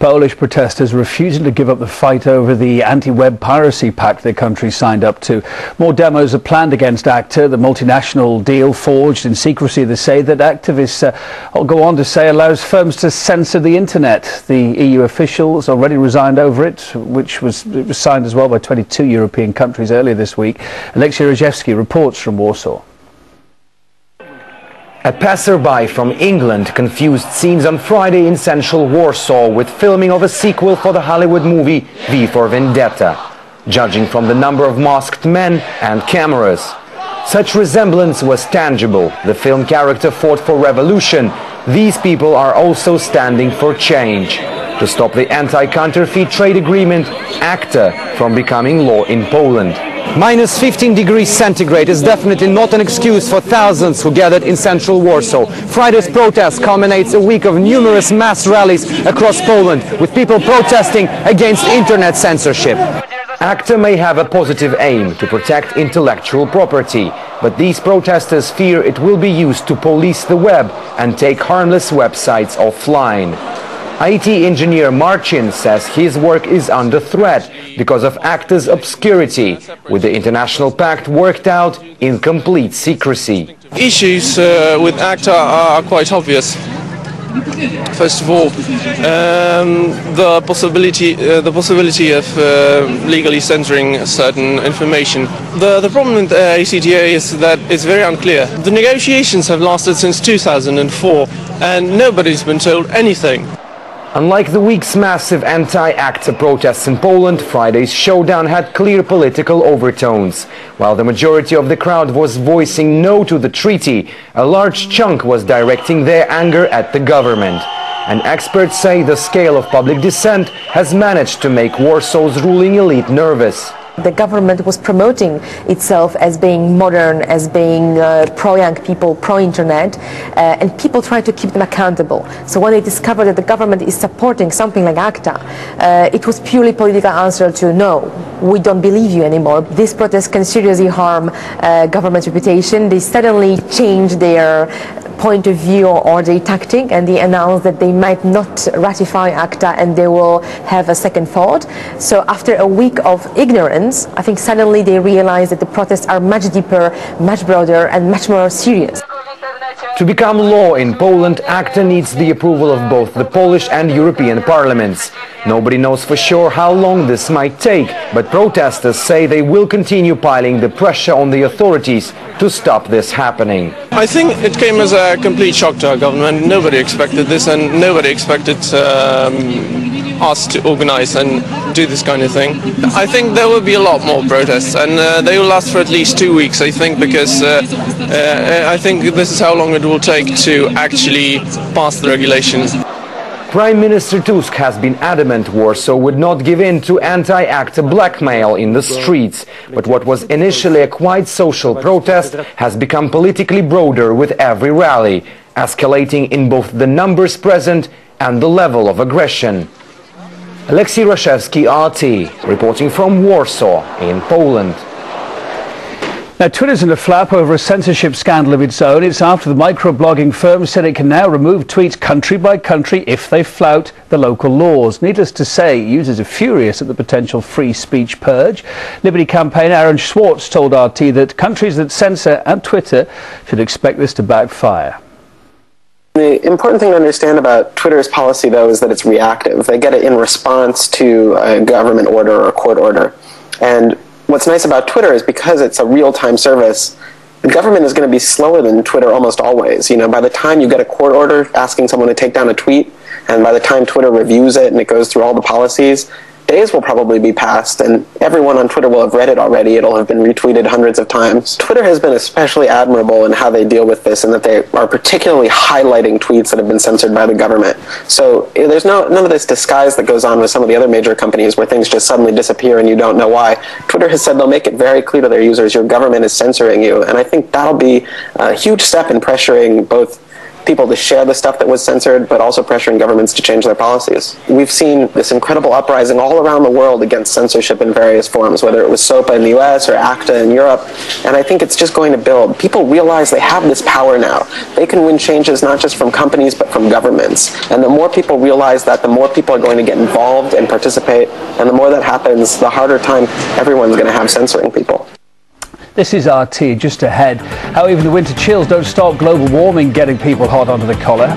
Polish protesters refusing to give up the fight over the anti-web piracy pact the country signed up to. More demos are planned against ACTA, the multinational deal forged in secrecy. They say that activists go on to say allows firms to censor the internet. The EU officials already resigned over it, it was signed as well by 22 European countries earlier this week. Alexei Rajewski reports from Warsaw. A passerby from England confused scenes on Friday in central Warsaw with filming of a sequel for the Hollywood movie V for Vendetta, judging from the number of masked men and cameras. Such resemblance was tangible. The film character fought for revolution. These people are also standing for change, to stop the anti-counterfeit trade agreement, ACTA, from becoming law in Poland. Minus 15 degrees centigrade is definitely not an excuse for thousands who gathered in central Warsaw. Friday's protest culminates a week of numerous mass rallies across Poland, with people protesting against internet censorship. ACTA may have a positive aim to protect intellectual property, but these protesters fear it will be used to police the web and take harmless websites offline. IT engineer Marcin says his work is under threat because of ACTA's obscurity, with the international pact worked out in complete secrecy. Issues with ACTA are quite obvious. First of all, the possibility of legally censoring certain information. The problem with ACTA is that it's very unclear. The negotiations have lasted since 2004 and nobody's been told anything. Unlike the week's massive anti-ACTA protests in Poland, Friday's showdown had clear political overtones. While the majority of the crowd was voicing no to the treaty, a large chunk was directing their anger at the government. And experts say the scale of public dissent has managed to make Warsaw's ruling elite nervous. The government was promoting itself as being modern, as being pro-young people, pro-internet, and people tried to keep them accountable. So when they discovered that the government is supporting something like ACTA, it was purely political answer to no, we don't believe you anymore. These protests can seriously harm government's reputation. They suddenly change their point of view or their tactic, and they announced that they might not ratify ACTA and they will have a second thought. So after a week of ignorance, I think suddenly they realized that the protests are much deeper, much broader and much more serious. To become law in Poland, ACTA needs the approval of both the Polish and European parliaments. Nobody knows for sure how long this might take, but protesters say they will continue piling the pressure on the authorities to stop this happening. I think it came as a complete shock to our government. Nobody expected this, and nobody expected us to organize and do this kind of thing. I think there will be a lot more protests, and they will last for at least 2 weeks, I think, because I think this is how long it will take to actually pass the regulations. Prime Minister Tusk has been adamant Warsaw would not give in to anti-ACTA blackmail in the streets, but what was initially a quite social protest has become politically broader with every rally, escalating in both the numbers present and the level of aggression. Alexei Rajewski, RT, reporting from Warsaw in Poland. Now, Twitter's in a flap over a censorship scandal of its own. It's after the microblogging firm said it can now remove tweets country by country if they flout the local laws. Needless to say, users are furious at the potential free speech purge. Liberty campaigner Aaron Schwartz told RT that countries that censor and Twitter should expect this to backfire. The important thing to understand about Twitter's policy, though, is that it's reactive. They get it in response to a government order or a court order. And what's nice about Twitter is because it's a real-time service, the government is going to be slower than Twitter almost always. You know, by the time you get a court order asking someone to take down a tweet, and by the time Twitter reviews it and it goes through all the policies, days will probably be passed, and everyone on Twitter will have read it already. It'll have been retweeted hundreds of times. Twitter has been especially admirable in how they deal with this, and that they are particularly highlighting tweets that have been censored by the government. So there's none of this disguise that goes on with some of the other major companies where things just suddenly disappear and you don't know why. Twitter has said they'll make it very clear to their users your government is censoring you, and I think that'll be a huge step in pressuring both people to share the stuff that was censored, but also pressuring governments to change their policies. We've seen this incredible uprising all around the world against censorship in various forms, whether it was SOPA in the US or ACTA in Europe, and I think it's just going to build. People realize they have this power now. They can win changes not just from companies, but from governments. And the more people realize that, the more people are going to get involved and participate, and the more that happens, the harder time everyone's going to have censoring people. This is RT. Just ahead, how even the winter chills don't stop global warming getting people hot under the collar.